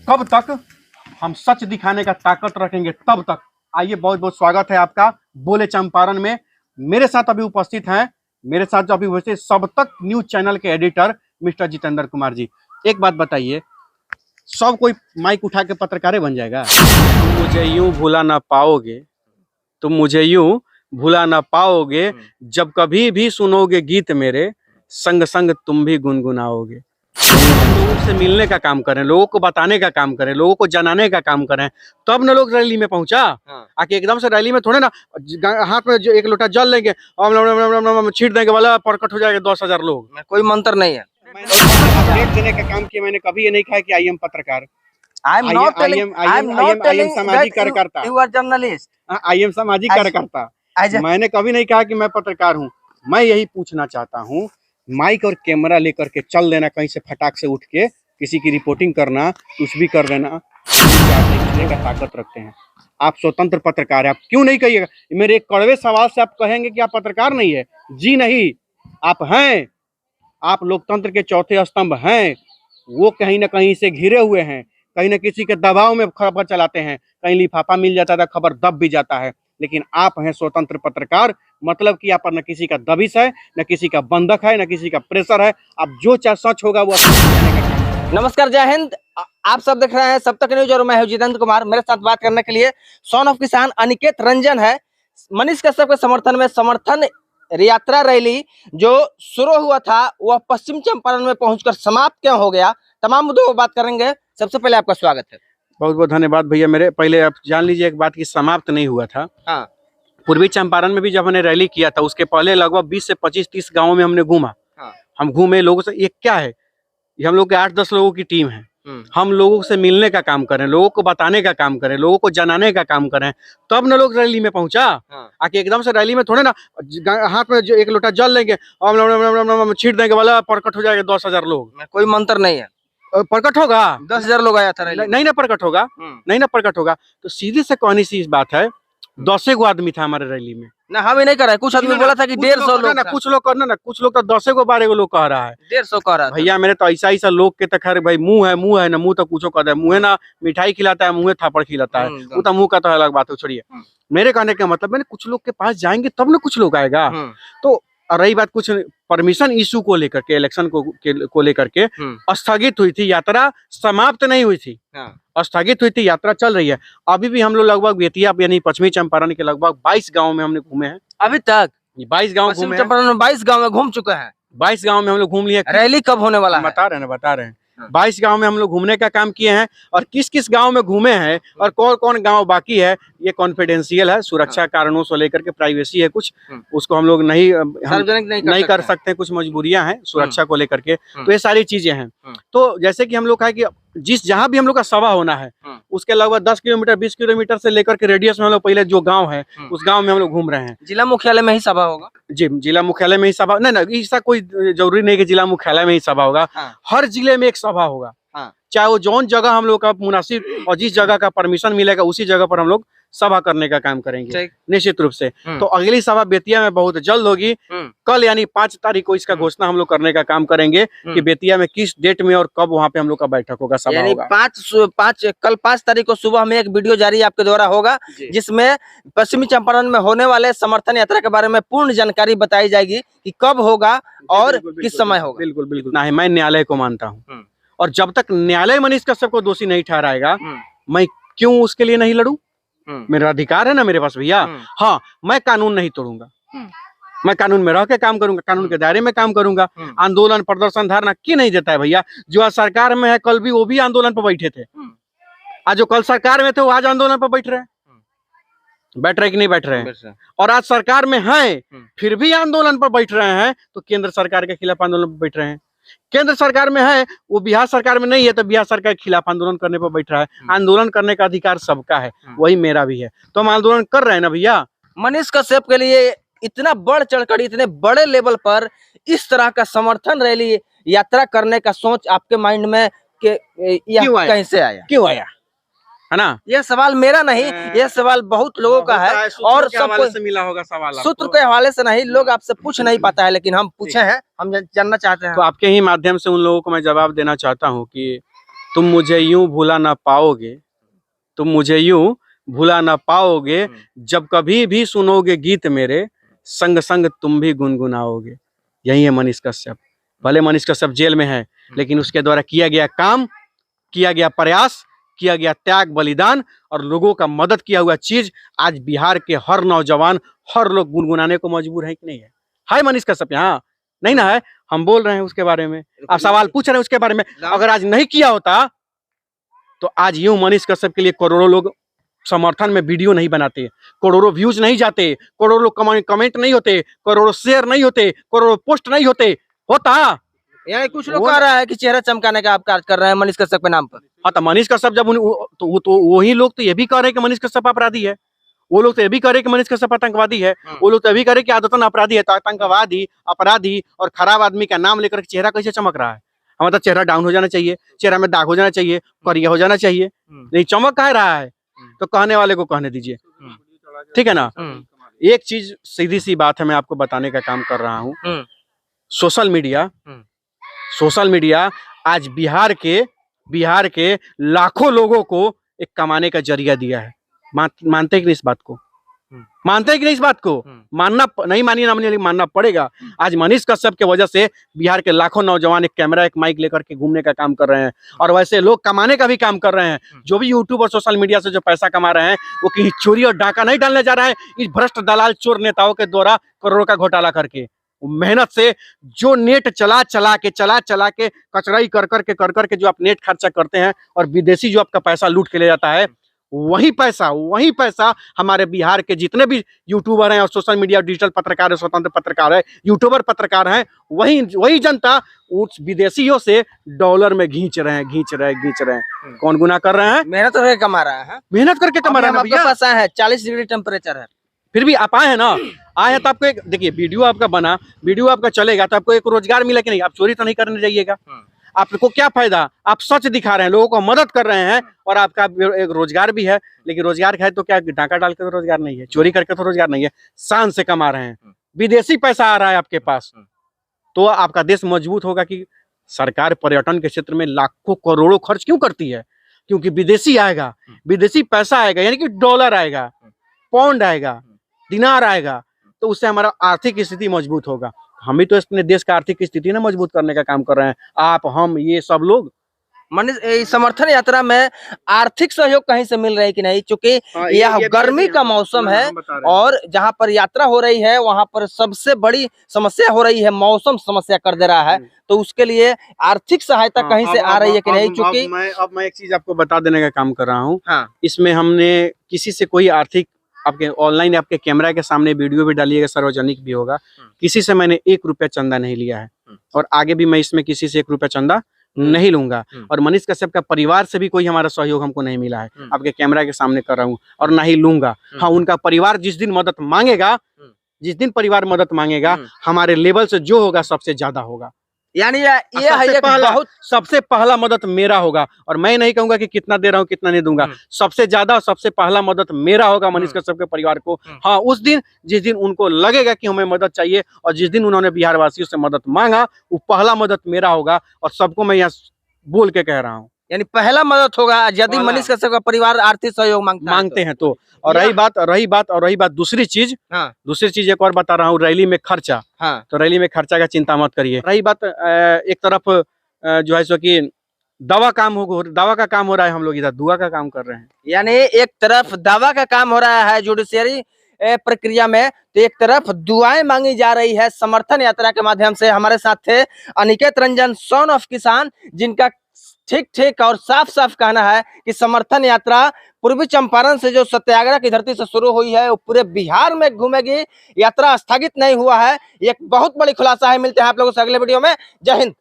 कब तक हम सच दिखाने का ताकत रखेंगे, तब तक। आइए, बहुत बहुत स्वागत है आपका बोले चंपारण में। मेरे साथ अभी उपस्थित हैं, मेरे साथ जो अभी वैसे सब तक न्यूज चैनल के एडिटर मिस्टर जितेंद्र कुमार जी। एक बात बताइए, सब कोई माइक उठा के पत्रकारें बन जाएगा? तुम मुझे यूं भुला ना पाओगे, तुम मुझे यूं भुला ना पाओगे, जब कभी भी सुनोगे गीत मेरे, संग संग तुम भी गुनगुनाओगे। लोगों से मिलने का काम करें, लोगों को बताने का काम करें, लोगों को जनाने का काम करें, तब न लोग रैली में पहुंचा। आके एकदम से रैली में थोड़े ना हाथ में जो एक लोटा जल लेंगे और छीट देंगे वाला प्रकट हो जाएगा 10,000 लोग। कोई मंत्र नहीं है। अपडेट देने का काम किया। मैंने कभी ये नहीं कहा कि आई एम पत्रकार, I am not telling सामाजिक कार्यकर्ता, you are journalist. I am सामाजिक कार्यकर्ता। मैंने कभी नहीं कहा कि मैं पत्रकार हूँ। मैं यही पूछना चाहता हूँ, माइक और कैमरा लेकर के चल देना, कहीं से फटाक से उठ के किसी की रिपोर्टिंग करना, कुछ भी कर देना, का ताकत रखते हैं। आप स्वतंत्र पत्रकार है, आप क्यों नहीं कहिएगा? मेरे एक कड़वे सवाल से आप कहेंगे कि आप पत्रकार नहीं है? जी नहीं, आप हैं। आप लोकतंत्र के चौथे स्तंभ हैं। वो कहीं ना कहीं से घिरे हुए हैं, कहीं न किसी के दबाव में खबर चलाते हैं। कहीं लिफाफा मिल जाता था, खबर दब भी जाता है, लेकिन आप हैं स्वतंत्र पत्रकार। मतलब कि आप पर न किसी का दबिश है, न किसी का बंधक है, न किसी का प्रेशर है। आप जो चाहे सच होगा वो। नमस्कार, जय हिंद। आप सब देख रहे हैं सब तक न्यूज और मैं हूं जितेंद्र कुमार। मेरे साथ बात करने के लिए सन ऑफ किसान अनिकेत रंजन है। मनीष कश्यप के समर्थन में समर्थन यात्रा रैली जो शुरू हुआ था वह पश्चिम चंपारण में पहुंचकर समाप्त क्यों हो गया, तमाम मुद्दों पर बात करेंगे। सबसे पहले आपका स्वागत है। बहुत बहुत धन्यवाद भैया। मेरे पहले आप जान लीजिए एक बात की, समाप्त नहीं हुआ था। हाँ। पूर्वी चंपारण में भी जब हमने रैली किया था, उसके पहले लगभग 20 से 25-30 गाँव में हमने घूमा। हाँ। हम घूमे लोगों से। ये क्या है, ये हम लोग के 8-10 लोगों की टीम है। हम लोगों से मिलने का काम करें, लोगों को बताने का काम करें, लोगों को जनाने का काम करें, तब न लोग रैली में पहुंचा। आके एकदम से रैली में थोड़े ना हाथ में जो एक लोटा जल लेंगे और छीट देंगे वाला प्रकट हो जाएगा 10,000 लोग। कोई मंत्र नहीं है। प्रकट होगा 10,000 लोग आया था रैली। नहीं ना प्रकट होगा, नहीं ना प्रकट होगा। तो सीधी से कहनी सी इस बात है, 10 गो आदमी था हमारे रैली में ना। हम ही नहीं कर रहे, कुछ आदमी बोला था कि 150 लोग ना, कुछ लोग करना ना, कुछ लोग तो 10 गो 12 गो लोग कह रहा है, 150 कह रहा है। भैया मेरे तो ऐसा ऐसा लोग के तो खैर भाई मुंह है ना, मुंह तो कुछ कर दे, मुंह ना मिठाई खिलाता है, मुंह थापड़ खिलाता है, वो तो मुंह का तो अलग बात है, छोड़िए। मेरे कहने का मतलब मैंने कुछ लोग के पास जाएंगे तब ना कुछ लोग आएगा। तो रही बात कुछ परमिशन इशू को लेकर के, इलेक्शन को लेकर के स्थगित हुई थी यात्रा, समाप्त नहीं हुई थी। स्थगित हुई थी, यात्रा चल रही है। अभी भी हम लोग लगभग बेतिया यानी पश्चिमी चंपारण के लगभग 22 गाँव में हमने घूमे हैं। अभी तक 22 गाँव घूमे हैं। 22 गाँव में घूम चुके हैं। 22 गाँव में हम लोग घूम लिए। रैली कब होने वाला है? बता रहे हैं 22 गांव में हम लोग घूमने का काम किए हैं। और किस किस गांव में घूमे हैं और कौन कौन गांव बाकी है, ये कॉन्फिडेंशियल है, सुरक्षा कारणों से लेकर के प्राइवेसी है कुछ, उसको हम लोग नहीं कर सकते, कुछ मजबूरियां हैं सुरक्षा को लेकर के। तो ये सारी चीजें हैं। तो जैसे कि हम लोग कहा कि जहाँ भी हम लोग का सभा होना है, उसके लगभग 10 किलोमीटर 20 किलोमीटर से लेकर के रेडियस में हम लोग पहले जो गाँव है उस गाँव में हम लोग घूम रहे हैं। जिला मुख्यालय में ही सभा होगा? जी, जिला मुख्यालय में ही सभा नहीं, ऐसा कोई जरूरी नहीं कि जिला मुख्यालय में ही सभा होगा। हर जिले में एक सभा होगा। चाहे वो जौन जगह हम लोग का मुनासिब और जिस जगह का परमिशन मिलेगा उसी जगह पर हम लोग सभा करने का काम करेंगे निश्चित रूप से। तो अगली सभा बेतिया में बहुत जल्द होगी। कल यानी 5 तारीख को इसका घोषणा हम लोग करने का काम करेंगे कि बेतिया में किस डेट में और कब वहाँ पे हम लोग का बैठक होगा, सभा होगा। कल 5 तारीख को सुबह में एक वीडियो जारी आपके द्वारा होगा, जिसमें पश्चिमी चंपारण में होने वाले समर्थन यात्रा के बारे में पूर्ण जानकारी बताई जाएगी कि कब होगा और किस समय होगा। बिल्कुल बिल्कुल। ना मैं न्यायालय को मानता हूँ, और जब तक न्यायालय मनीष कश्यप को दोषी नहीं ठहराएगा, मैं क्यों उसके लिए नहीं लड़ूं? मेरा अधिकार है ना मेरे पास भैया। हाँ, मैं कानून नहीं तोड़ूंगा, मैं कानून में रह के काम करूंगा, कानून के दायरे में काम करूंगा। आंदोलन प्रदर्शन धारणा क्यों नहीं देता है भैया? जो आज सरकार में है, कल भी वो भी आंदोलन पर बैठे थे। आज जो कल सरकार में थे वो आज आंदोलन पर बैठ रहे कि नहीं बैठ रहे हैं? और आज सरकार में है फिर भी आंदोलन पर बैठ रहे हैं, तो केंद्र सरकार के खिलाफ आंदोलन पर बैठ रहे हैं। केंद्र सरकार में है, वो बिहार सरकार में नहीं है, तो बिहार सरकार के खिलाफ आंदोलन करने पर बैठ रहा है। आंदोलन करने का अधिकार सबका है, वही मेरा भी है, तो हम आंदोलन कर रहे हैं ना भैया। मनीष कश्यप के लिए इतना बढ़ चढ़कर इतने बड़े लेवल पर इस तरह का समर्थन रैली यात्रा करने का सोच आपके माइंड में कैसे आया? क्यों आया है ना? यह सवाल मेरा नहीं, यह सवाल बहुत लोगों का है और सबको से मिला होगा सवाल। सूत्र के हवाले से नहीं, लोग आपसे पूछ नहीं पाता है, लेकिन हम पूछे हैं, हम जानना चाहते हैं। तो आपके ही माध्यम से उन लोगों को मैं जवाब देना चाहता हूँ कि तुम मुझे यूं भूला ना पाओगे, तुम मुझे यूं भूला ना पाओगे, जब कभी भी सुनोगे गीत मेरे, संग संग तुम भी गुनगुनाओगे। यही है मनीष कश्यप। भले मनीष कश्यप जेल में है, लेकिन उसके द्वारा किया गया काम, किया गया प्रयास, किया गया त्याग बलिदान और लोगों का मदद किया हुआ चीज आज बिहार के हर नौजवान, हर लोग गुनगुनाने को मजबूर है कि नहीं है? हाय मनीष कश्यप यहाँ नहीं ना है, हम बोल रहे हैं उसके बारे में, आप सवाल पूछ रहे हैं उसके बारे में। अगर आज नहीं किया होता तो आज यूं मनीष कश्यप के लिए करोड़ों लोग समर्थन में वीडियो नहीं बनाते, करोड़ों व्यूज नहीं जाते, करोड़ों लोग कमेंट नहीं होते, करोड़ों शेयर नहीं होते, करोड़ों पोस्ट नहीं होते। होता यानी कुछ लोग कह रहा है कि चेहरा चमकाने का आप कार्य कर रहे हैं मनीष कश्यप के नाम पर। हाँ, तो मनीष कश्यप जब तो वही लोग तो ये भी कह रहे हैं कि मनीष कश्यप अपराधी है, वो लोग तो ये भी कह रहे हैं कि मनीष कश्यप आतंकवादी है, वो लोग तो ये भी कह रहे हैं कि आदतन अपराधी है। तो आतंकवादी, अपराधी और खराब आदमी का नाम लेकर चेहरा कैसे चमक रहा है? हमारा तो चेहरा डाउन हो जाना चाहिए, चेहरा में दाग हो जाना चाहिए, करिया हो जाना चाहिए, नहीं चमक कह रहा है। तो कहने वाले को कहने दीजिए, ठीक है ना। एक चीज सीधी सी बात है, मैं आपको बताने का काम कर रहा हूँ। सोशल मीडिया आज बिहार के लाखों लोगों को एक कमाने का जरिया दिया है। मानते हैं कि नहीं इस बात को? मानते हैं कि नहीं इस बात को? मानना नहीं, मानिए ना मानिए, मानना पड़ेगा। आज मनीष कश्यप की वजह से बिहार के लाखों नौजवान एक कैमरा, एक माइक लेकर के घूमने का काम कर रहे हैं, और वैसे लोग कमाने का भी काम कर रहे हैं। जो भी यूट्यूब और सोशल मीडिया से जो पैसा कमा रहे हैं, वो कहीं चोरी और डाका नहीं डालने जा रहे हैं इस भ्रष्ट दलाल चोर नेताओं के द्वारा करोड़ों का घोटाला करके। मेहनत से जो नेट चला चला के कचराई कर करके जो आप नेट खर्चा करते हैं और विदेशी जो आपका पैसा लूट के ले जाता है, वही पैसा हमारे बिहार के जितने भी यूट्यूबर हैं और सोशल मीडिया डिजिटल पत्रकार है, स्वतंत्र पत्रकार है, यूट्यूबर पत्रकार हैं, वही जनता उस विदेशियों से डॉलर में घींच रहे हैं। कौन गुनाह कर रहे हैं? मेहनत करके कमा रहा है, मेहनत करके कमा रहे हैं। आपके पास आए हैं, 40 डिग्री टेम्परेचर है, फिर भी आप आए हैं ना, आए हैं तो आपको एक देखिए, वीडियो आपका बना, वीडियो आपका चलेगा तो आपको एक रोजगार मिला कि नहीं? आप चोरी तो नहीं करने जाइएगा, आपको क्या फायदा? आप सच दिखा रहे हैं, लोगों को मदद कर रहे हैं और आपका एक रोजगार भी है। लेकिन रोजगार है तो क्या डाका डाल के तो रोजगार नहीं है, चोरी करके तो रोजगार नहीं है, शान से कमा रहे हैं, विदेशी पैसा आ रहा है आपके पास, तो आपका देश मजबूत होगा। कि सरकार पर्यटन के क्षेत्र में लाखों करोड़ों खर्च क्यों करती है? क्योंकि विदेशी आएगा, विदेशी पैसा आएगा, यानी कि डॉलर आएगा, पाउंड आएगा, दिनार आएगा, तो उससे हमारा आर्थिक स्थिति मजबूत होगा। हम भी तो अपने देश का आर्थिक स्थिति ना मजबूत करने का काम कर रहे हैं, आप, हम, ये सब लोग। मनीष, समर्थन यात्रा में आर्थिक सहयोग कहीं से मिल रहा है कि नहीं? क्योंकि यह गर्मी का मौसम है और जहां पर यात्रा हो रही है वहां पर सबसे बड़ी समस्या हो रही है, मौसम समस्या कर दे रहा है, तो उसके लिए आर्थिक सहायता कहीं से आ रही है कि नहीं? क्योंकि मैं एक चीज आपको बता देने का काम कर रहा हूँ। इसमें हमने किसी से कोई आर्थिक, आपके ऑनलाइन आपके कैमरा के सामने वीडियो भी डालिएगा, सार्वजनिक भी होगा, किसी से मैंने 1 रुपया चंदा नहीं लिया है और आगे भी मैं इसमें किसी से 1 रुपया चंदा नहीं लूंगा। और मनीष कश्यप का परिवार से भी कोई हमारा सहयोग हमको नहीं मिला है, आपके कैमरा के सामने कर रहा हूँ, और ना ही लूंगा। हाँ, उनका परिवार जिस दिन मदद मांगेगा, हमारे लेवल से जो होगा सबसे ज्यादा होगा। यानी ये सबसे पहला मदद मेरा होगा, और मैं नहीं कहूंगा कि कितना दे रहा हूँ कितना नहीं दूंगा, सबसे ज्यादा सबसे पहला मदद मेरा होगा मनीष कश्यप के परिवार को। हाँ, उस दिन जिस दिन उनको लगेगा कि हमें मदद चाहिए और जिस दिन उन्होंने बिहार वासियों से मदद मांगा, वो पहला मदद मेरा होगा। और सबको मैं यहाँ बोल के कह रहा हूँ, यानी पहला मदद होगा यदि मनीष कश्यप का परिवार आर्थिक सहयोग मांगते हैं तो। और रही बात दूसरी चीज, एक और बता रहा हूँ, रैली में खर्चा। तो रैली में खर्चा का चिंता मत करिए। रही बात एक तरफ जो है सो कि दवा का काम हो रहा है, हम लोग इधर दुआ का काम कर रहे हैं। यानी एक तरफ दवा का काम हो रहा है जुडिशियरी प्रक्रिया में, तो एक तरफ दुआएं मांगी जा रही है समर्थन यात्रा के माध्यम से। हमारे साथ थे अनिकेत रंजन, सन ऑफ किसान, जिनका ठीक और साफ कहना है कि समर्थन यात्रा पूर्वी चंपारण से जो सत्याग्रह की धरती से शुरू हुई है वो पूरे बिहार में घूमेगी, यात्रा स्थगित नहीं हुआ है। एक बहुत बड़ी खुलासा है। मिलते हैं आप लोगों से अगले वीडियो में। जय हिंद।